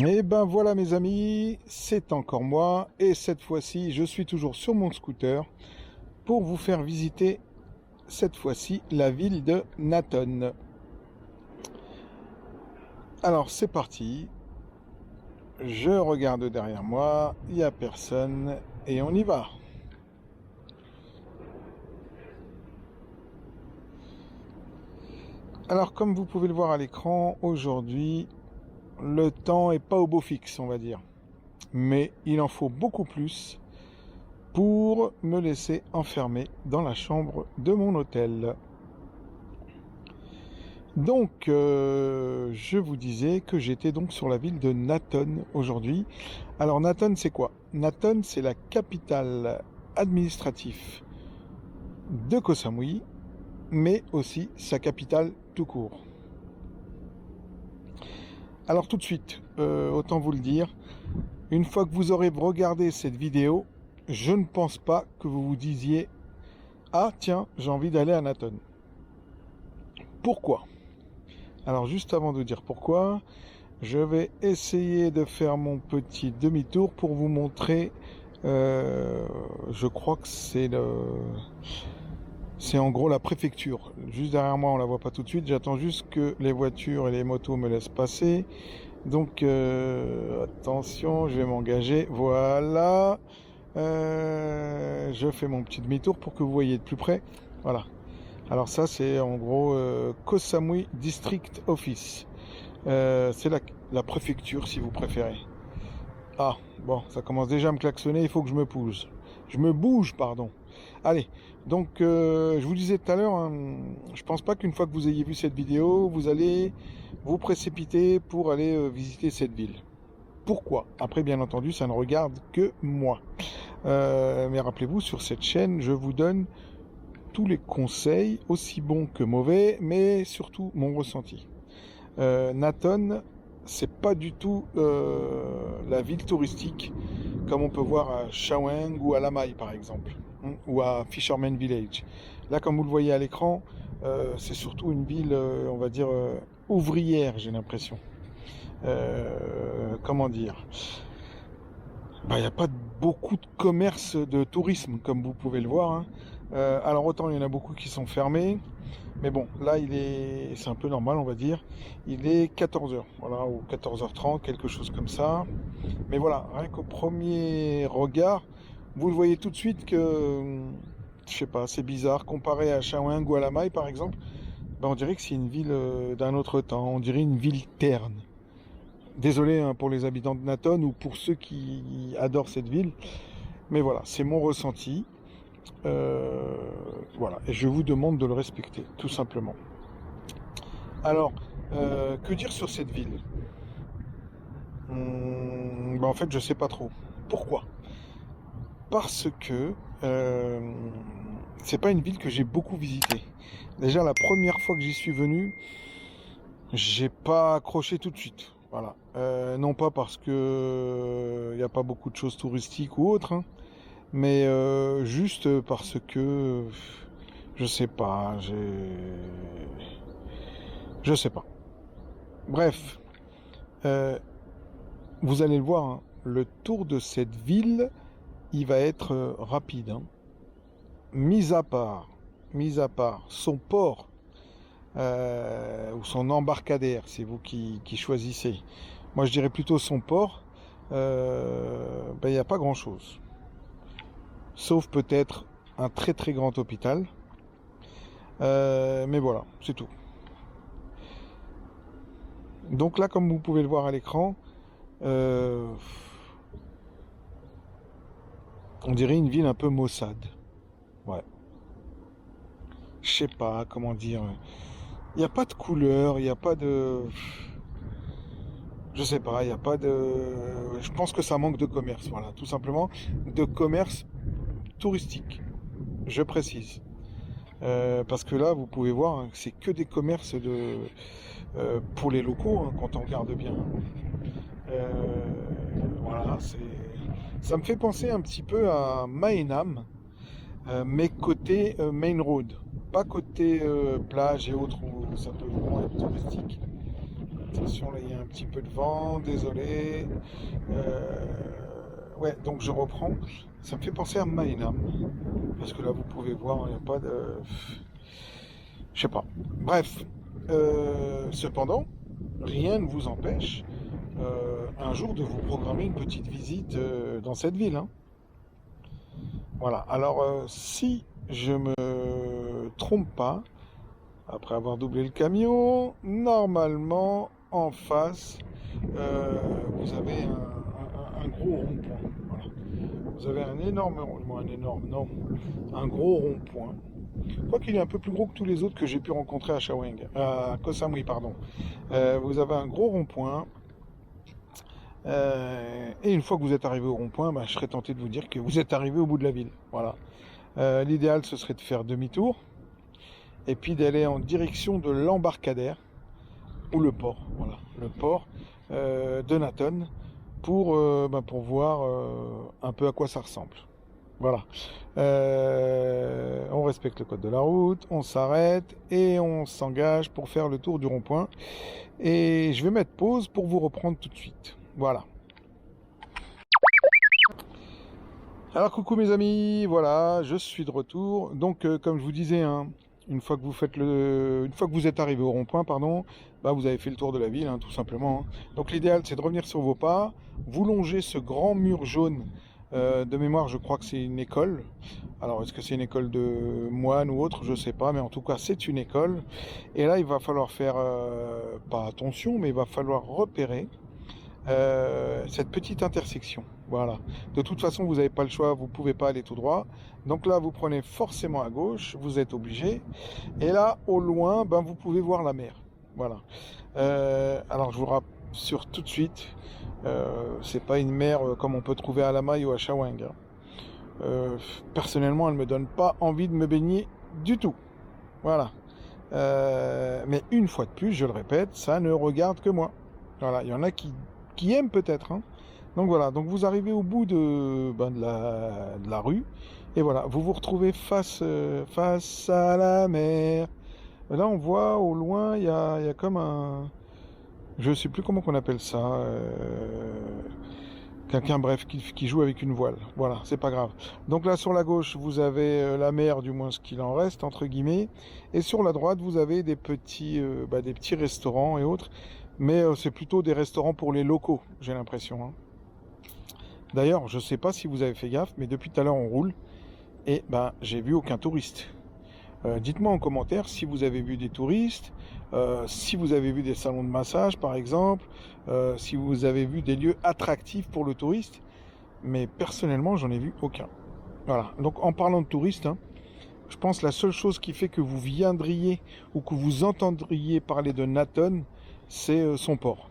Et ben voilà mes amis, c'est encore moi et cette fois-ci je suis toujours sur mon scooter pour vous faire visiter cette fois-ci la ville de Nathan. Alors c'est parti, je regarde derrière moi, il n'y a personne et on y va. Alors comme vous pouvez le voir à l'écran, aujourd'hui le temps est pas au beau fixe on va dire, mais il en faut beaucoup plus pour me laisser enfermer dans la chambre de mon hôtel. Donc, je vous disais que j'étais donc sur la ville de Nathan aujourd'hui. Alors, Nathan, c'est quoi? Nathan, c'est la capitale administrative de Koh Samui, mais aussi sa capitale tout court. Alors, tout de suite, autant vous le dire, une fois que vous aurez regardé cette vidéo, je ne pense pas que vous vous disiez « Ah, tiens, j'ai envie d'aller à Nathan ». Pourquoi? Alors juste avant de dire pourquoi, je vais essayer de faire mon petit demi-tour pour vous montrer, je crois que c'est en gros la préfecture. Juste derrière moi, on la voit pas tout de suite, j'attends juste que les voitures et les motos me laissent passer. Donc attention, je vais m'engager, voilà. Je fais mon petit demi-tour pour que vous voyez de plus près, voilà. Alors ça c'est en gros Koh Samui District Office. C'est la préfecture si vous préférez. Ah, bon, ça commence déjà à me klaxonner, il faut que je me bouge. Je me bouge, pardon. Allez, donc je vous disais tout à l'heure, hein, je pense pas qu'une fois que vous ayez vu cette vidéo, vous allez vous précipiter pour aller visiter cette ville. Pourquoi? Après, bien entendu, ça ne regarde que moi. Mais rappelez-vous, sur cette chaîne, je vous donne tous les conseils, aussi bons que mauvais, mais surtout mon ressenti. Nathan, c'est pas du tout la ville touristique comme on peut voir à Chaweng ou à Lamai par exemple, hein, ou à Fisherman Village. Là, comme vous le voyez à l'écran, c'est surtout une ville, on va dire, ouvrière, j'ai l'impression. Comment dire? Il n'y a pas beaucoup de commerce de tourisme, comme vous pouvez le voir, hein. Alors autant il y en a beaucoup qui sont fermés, mais bon, là c'est un peu normal, on va dire. Il est 14h, voilà, ou 14h30, quelque chose comme ça. Mais voilà, rien qu'au premier regard, vous le voyez tout de suite que, je sais pas, c'est bizarre. Comparé à Chaweng ou à Lamai, par exemple, ben, on dirait que c'est une ville d'un autre temps, on dirait une ville terne. Désolé hein, pour les habitants de Nathan ou pour ceux qui adorent cette ville, mais voilà, c'est mon ressenti. Voilà, et je vous demande de le respecter, tout simplement. Alors, que dire sur cette ville? Ben en fait, je sais pas trop. Pourquoi? Parce que c'est pas une ville que j'ai beaucoup visitée. Déjà, la première fois que j'y suis venu, j'ai pas accroché tout de suite. Voilà. Non pas parce que y a pas beaucoup de choses touristiques ou autres, hein, mais juste parce que je sais pas, je sais pas. Bref, vous allez le voir, hein, le tour de cette ville, il va être rapide, hein. Mis à part son port ou son embarcadère, c'est vous qui choisissez. Moi, je dirais plutôt son port. Ben, il n'y a pas grand-chose. Sauf peut-être un très très grand hôpital. Mais voilà, c'est tout. Donc là, comme vous pouvez le voir à l'écran, on dirait une ville un peu maussade. Ouais. Je sais pas comment dire. Il n'y a pas de couleur, il n'y a pas de... Je sais pas, il n'y a pas de... Je pense que ça manque de commerce, voilà, tout simplement. De commerce touristique, je précise. Parce que là, vous pouvez voir, hein, c'est que des commerces pour les locaux, hein, quand on regarde bien. Voilà, ça me fait penser un petit peu à Maenem, mais côté main road, pas côté plage et autres où ça peut vraiment être touristique. attention, là il y a un petit peu de vent, désolé. Ouais, donc je reprends. Ça me fait penser à Maenam, parce que là vous pouvez voir, il n'y a pas de... Je sais pas. Bref, cependant, rien ne vous empêche un jour de vous programmer une petite visite dans cette ville, hein. Voilà. Alors, si je me trompe pas, après avoir doublé le camion, normalement, en face, vous avez un gros rond-point. Voilà. Vous avez un énorme, non, un gros rond-point. Quoiqu'il est un peu plus gros que tous les autres que j'ai pu rencontrer à Shaweng, à Koh Samui, pardon. Vous avez un gros rond-point. Et une fois que vous êtes arrivé au rond-point, bah, je serais tenté de vous dire que vous êtes arrivé au bout de la ville. Voilà. L'idéal, ce serait de faire demi-tour et puis d'aller en direction de l'embarcadère ou le port. Voilà, le port de Naton pour voir un peu à quoi ça ressemble. Voilà. On respecte le code de la route, on s'arrête et on s'engage pour faire le tour du rond-point. Et je vais mettre pause pour vous reprendre tout de suite. Voilà. Alors coucou mes amis, voilà, je suis de retour. Donc comme je vous disais, hein, une fois que vous êtes arrivé au rond-point, pardon, bah vous avez fait le tour de la ville, hein, tout simplement. Donc l'idéal, c'est de revenir sur vos pas, vous longez ce grand mur jaune. De mémoire, je crois que c'est une école. Alors, est-ce que c'est une école de moines ou autre? Je sais pas, mais en tout cas, c'est une école. Et là, il va falloir faire, pas attention, mais il va falloir repérer cette petite intersection. Voilà. De toute façon, vous n'avez pas le choix, vous ne pouvez pas aller tout droit. Donc là, vous prenez forcément à gauche, vous êtes obligé. Et là, au loin, ben, vous pouvez voir la mer. Voilà. Alors, je vous rassure tout de suite, c'est pas une mer comme on peut trouver à Lamai ou à Shaweng. Personnellement, elle me donne pas envie de me baigner du tout. Voilà. Mais une fois de plus, je le répète, ça ne regarde que moi. Voilà, il y en a qui aiment peut-être, hein. Donc voilà, donc vous arrivez au bout de la rue, et voilà, vous vous retrouvez face à la mer. Là, on voit au loin, il y a comme un... Je sais plus comment qu'on appelle ça. Quelqu'un, bref, qui joue avec une voile. Voilà, c'est pas grave. Donc là, sur la gauche, vous avez la mer, du moins ce qu'il en reste, entre guillemets. Et sur la droite, vous avez des petits restaurants et autres. Mais c'est plutôt des restaurants pour les locaux, j'ai l'impression, hein. D'ailleurs, je sais pas si vous avez fait gaffe, mais depuis tout à l'heure, on roule. Et ben, j'ai vu aucun touriste. Dites-moi en commentaire si vous avez vu des touristes, si vous avez vu des salons de massage par exemple, si vous avez vu des lieux attractifs pour le touriste, mais personnellement j'en ai vu aucun. Voilà, donc en parlant de touristes, hein, je pense que la seule chose qui fait que vous viendriez ou que vous entendriez parler de Naton, c'est son port.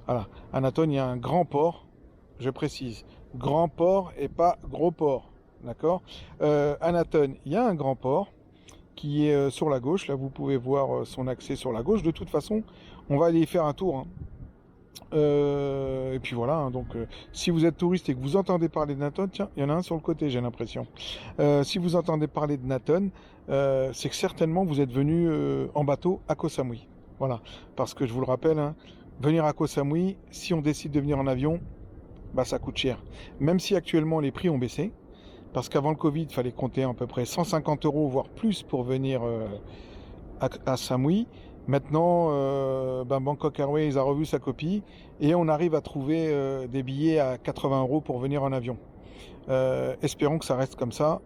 Voilà, à Naton il y a un grand port, je précise, grand port et pas gros port, d'accord. À Naton il y a un grand port qui est sur la gauche. Là, vous pouvez voir son accès sur la gauche. De toute façon, on va aller y faire un tour, hein. Et puis voilà, hein, donc si vous êtes touriste et que vous entendez parler de Naton, tiens, il y en a un sur le côté, j'ai l'impression. Si vous entendez parler de Naton, c'est que certainement vous êtes venu en bateau à Koh Samui. Voilà, parce que je vous le rappelle, hein, venir à Koh Samui, si on décide de venir en avion, bah ça coûte cher. Même si actuellement les prix ont baissé, parce qu'avant le Covid, il fallait compter à peu près 150 €, voire plus, pour venir à Samui. Maintenant, Bangkok Airways a revu sa copie et on arrive à trouver des billets à 80 € pour venir en avion. Espérons que ça reste comme ça.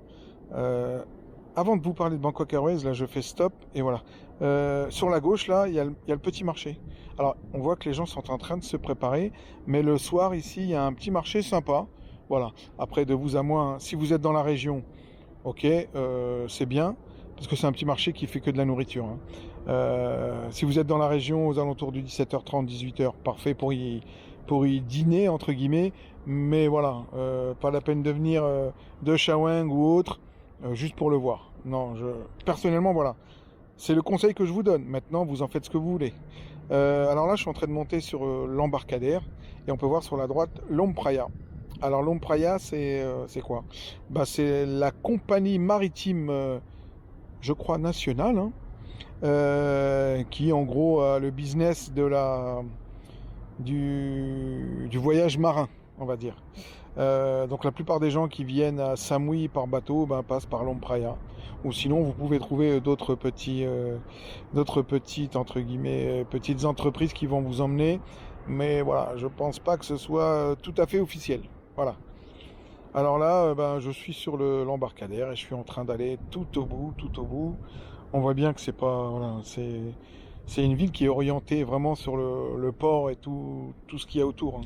Avant de vous parler de Bangkok Airways, là je fais stop et voilà. Sur la gauche, là, il y a le petit marché. Alors, on voit que les gens sont en train de se préparer, mais le soir, ici, il y a un petit marché sympa. Voilà, après de vous à moi, hein, si vous êtes dans la région, ok, c'est bien, parce que c'est un petit marché qui fait que de la nourriture, hein. Si vous êtes dans la région aux alentours de 17h30, 18h, parfait pour y dîner, entre guillemets, mais voilà, pas la peine de venir de Shaweng ou autre, juste pour le voir. Non, personnellement, voilà, c'est le conseil que je vous donne. Maintenant, vous en faites ce que vous voulez. Alors là, je suis en train de monter sur l'embarcadère, et on peut voir sur la droite l'Ompraya. Alors l'Ompraya, c'est quoi? Bah, c'est la compagnie maritime, je crois, nationale, hein, qui en gros a le business du voyage marin, on va dire. Donc la plupart des gens qui viennent à Samui par bateau passent par Lompraia. Ou sinon vous pouvez trouver d'autres petites entre guillemets petites entreprises qui vont vous emmener. Mais voilà, je pense pas que ce soit tout à fait officiel. Voilà. Alors là, je suis sur l'embarcadère et je suis en train d'aller tout au bout, tout au bout. On voit bien que c'est pas, voilà, c'est une ville qui est orientée vraiment sur le port et tout ce qu'il y a autour, hein.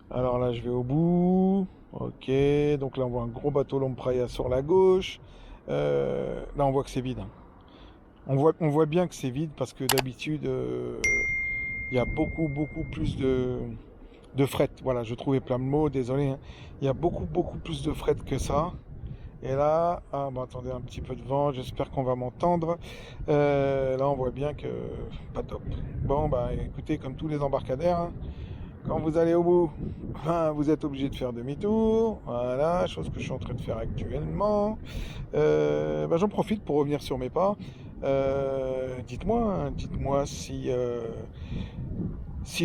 Alors là, je vais au bout. Ok, donc là, on voit un gros bateau Lompraia sur la gauche. Là, on voit que c'est vide, hein. On voit bien que c'est vide parce que d'habitude, il y a beaucoup plus de fret. Voilà, je trouvais plein de mots, désolé, hein. Il y a beaucoup plus de fret que ça. Et là, attendez, un petit peu de vent, j'espère qu'on va m'entendre. Là, on voit bien que pas top. Bon, écoutez, comme tous les embarcadères, hein, quand vous allez au bout, vous êtes obligé de faire demi-tour. Voilà, chose que je suis en train de faire actuellement. J'en profite pour revenir sur mes pas. Dites-moi si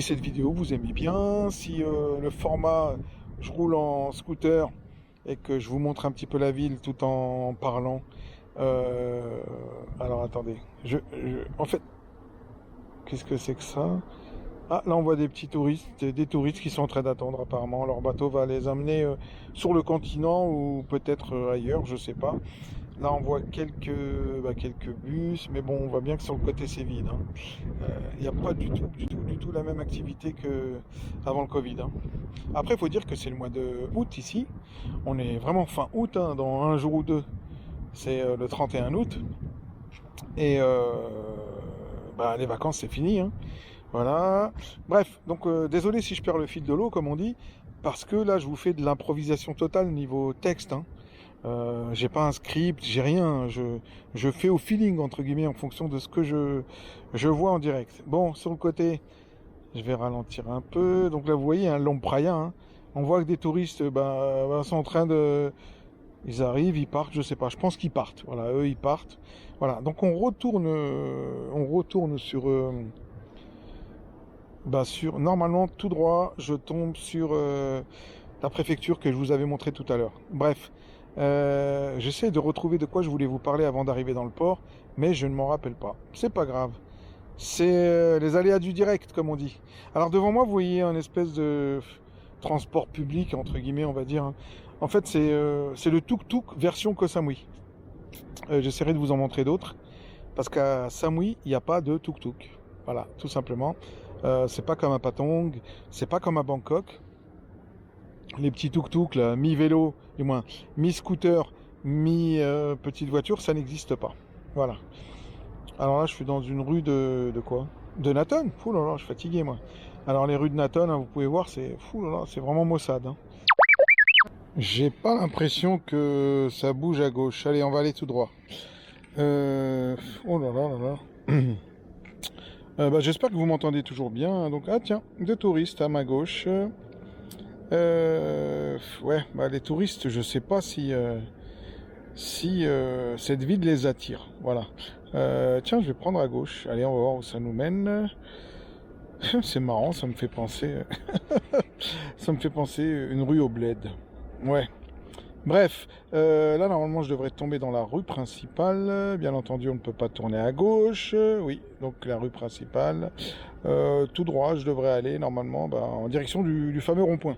cette vidéo vous aimez bien, si le format, je roule en scooter et que je vous montre un petit peu la ville tout en parlant. Alors attendez, en fait, qu'est-ce que c'est que ça? Ah, là on voit des touristes qui sont en train d'attendre apparemment. Leur bateau va les amener sur le continent ou peut-être ailleurs, je sais pas. Là on voit quelques bus, mais bon, on voit bien que sur le côté c'est vide, hein. Il n'y a pas du tout la même activité qu'avant le Covid, hein. Après, il faut dire que c'est le mois de août ici. On est vraiment fin août, hein, dans un jour ou deux. C'est le 31 août. Et les vacances, c'est fini, hein. Voilà. Bref, donc désolé si je perds le fil de l'eau, comme on dit, parce que là, je vous fais de l'improvisation totale niveau texte, hein. J'ai pas un script, j'ai rien. Je fais au feeling, entre guillemets, en fonction de ce que je vois en direct. Bon, sur le côté, je vais ralentir un peu. Donc là, vous voyez, un Lompraia, hein. On voit que des touristes sont en train de... Ils arrivent, ils partent, je sais pas. Je pense qu'ils partent. Voilà, eux, ils partent. Voilà, donc on retourne sur... Normalement, tout droit, je tombe sur la préfecture que je vous avais montré tout à l'heure. Bref, j'essaie de retrouver de quoi je voulais vous parler avant d'arriver dans le port, mais je ne m'en rappelle pas. C'est pas grave. C'est les aléas du direct, comme on dit. Alors devant moi, vous voyez un espèce de transport public, entre guillemets, on va dire, hein. En fait, c'est le tuk-tuk version Koh Samui. J'essaierai de vous en montrer d'autres, parce qu'à Samui, il n'y a pas de tuk-tuk. Voilà, tout simplement. C'est pas comme à Patong, c'est pas comme à Bangkok. Les petits tuk-tuk, là, mi-vélo, du moins, mi-scooter, mi-petite voiture, ça n'existe pas. Voilà. Alors là, je suis dans une rue de quoi? De Naton. Fou là là, je suis fatigué, moi. Alors les rues de Naton, hein, vous pouvez voir, c'est fou là là, c'est vraiment maussade, hein. J'ai pas l'impression que ça bouge à gauche. Allez, on va aller tout droit. Oh là là là là. J'espère que vous m'entendez toujours bien. Donc, ah tiens, des touristes à ma gauche. Ouais, les touristes, je sais pas si cette ville les attire. Voilà. Tiens, je vais prendre à gauche. Allez, on va voir où ça nous mène. C'est marrant, ça me fait penser... ça me fait penser une rue au bled. Ouais. Bref, là, normalement, je devrais tomber dans la rue principale. Bien entendu, on ne peut pas tourner à gauche. Oui, donc la rue principale. Tout droit, je devrais aller, normalement, en direction du fameux rond-point.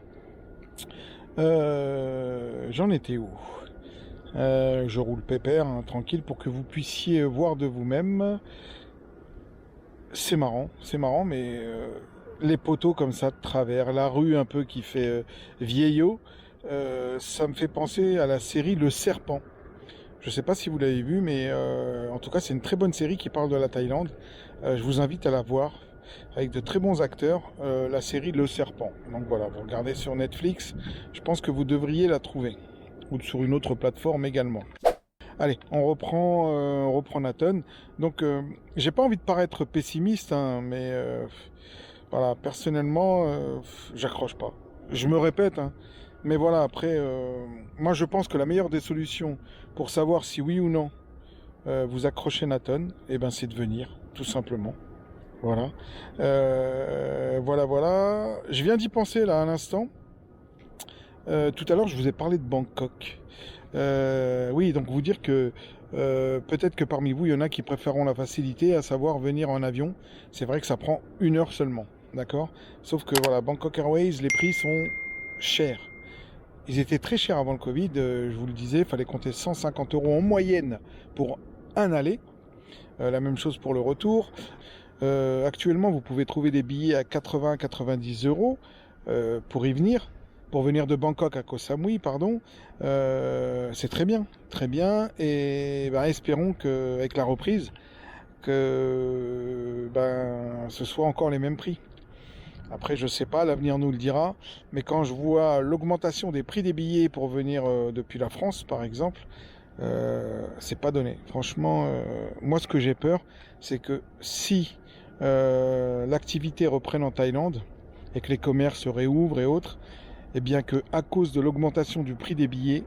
J'en étais où? Je roule pépère, hein, tranquille, pour que vous puissiez voir de vous-même. C'est marrant, mais les poteaux comme ça de travers, la rue un peu qui fait vieillot, ça me fait penser à la série Le Serpent. Je sais pas si vous l'avez vu, mais en tout cas c'est une très bonne série qui parle de la Thaïlande. Je vous invite à la voir, avec de très bons acteurs, la série Le Serpent. Donc voilà, vous regardez sur Netflix, je pense que vous devriez la trouver, ou sur une autre plateforme également. Allez, on reprend Naton. Donc, j'ai pas envie de paraître pessimiste, hein, mais voilà, personnellement, j'accroche pas. Je me répète, hein, mais voilà, après, moi je pense que la meilleure des solutions pour savoir si oui ou non vous accrochez Nathan, et ben c'est de venir, tout simplement. Voilà. Voilà. Je viens d'y penser là à l'instant. Tout à l'heure, je vous ai parlé de Bangkok. Oui, donc vous dire que peut-être que parmi vous, il y en a qui préféreront la facilité, à savoir venir en avion. C'est vrai que ça prend 1 heure seulement, d'accord? Sauf que voilà, Bangkok Airways, les prix sont chers. Ils étaient très chers avant le Covid, je vous le disais, il fallait compter 150 € en moyenne pour un aller. La même chose pour le retour. Actuellement, vous pouvez trouver des billets à 80-90 € pour y venir. Pour venir de Bangkok à Koh Samui, pardon, c'est très bien, et ben, espérons qu'avec la reprise, que ben, ce soit encore les mêmes prix. Après, je sais pas, l'avenir nous le dira, mais quand je vois l'augmentation des prix des billets pour venir depuis la France, par exemple, c'est pas donné. Franchement, moi, ce que j'ai peur, c'est que si l'activité reprenne en Thaïlande et que les commerces se réouvrent et autres, et bien que à cause de l'augmentation du prix des billets,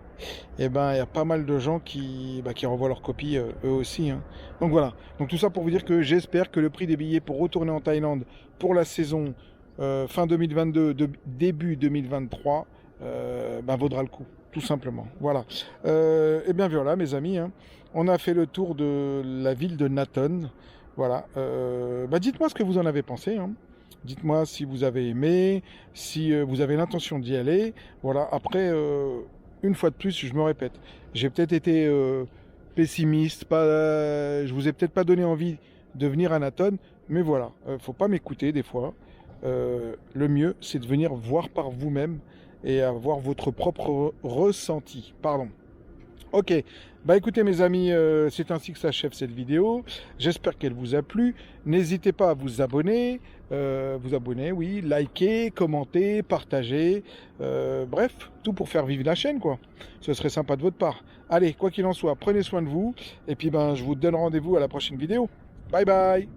eh ben il y a pas mal de gens qui renvoient leurs copies eux aussi, hein. Donc voilà. Donc tout ça pour vous dire que j'espère que le prix des billets pour retourner en Thaïlande pour la saison fin 2022, début 2023, ben, vaudra le coup, tout simplement. Voilà. Et bien voilà, mes amis, hein, on a fait le tour de la ville de Nakhon. Voilà. Bah, dites-moi ce que vous en avez pensé, hein. Dites-moi si vous avez aimé, si vous avez l'intention d'y aller. Voilà, après, une fois de plus, je me répète, j'ai peut-être été pessimiste, je vous ai peut-être pas donné envie de venir à Nakhon, mais voilà, faut pas m'écouter des fois. Le mieux, c'est de venir voir par vous-même et avoir votre propre ressenti. Pardon. Ok, bah écoutez mes amis, c'est ainsi que s'achève cette vidéo. J'espère qu'elle vous a plu. N'hésitez pas à vous abonner, oui, liker, commenter, partager. Bref, tout pour faire vivre la chaîne, quoi. Ce serait sympa de votre part. Allez, quoi qu'il en soit, prenez soin de vous. Et puis ben, je vous donne rendez-vous à la prochaine vidéo. Bye bye.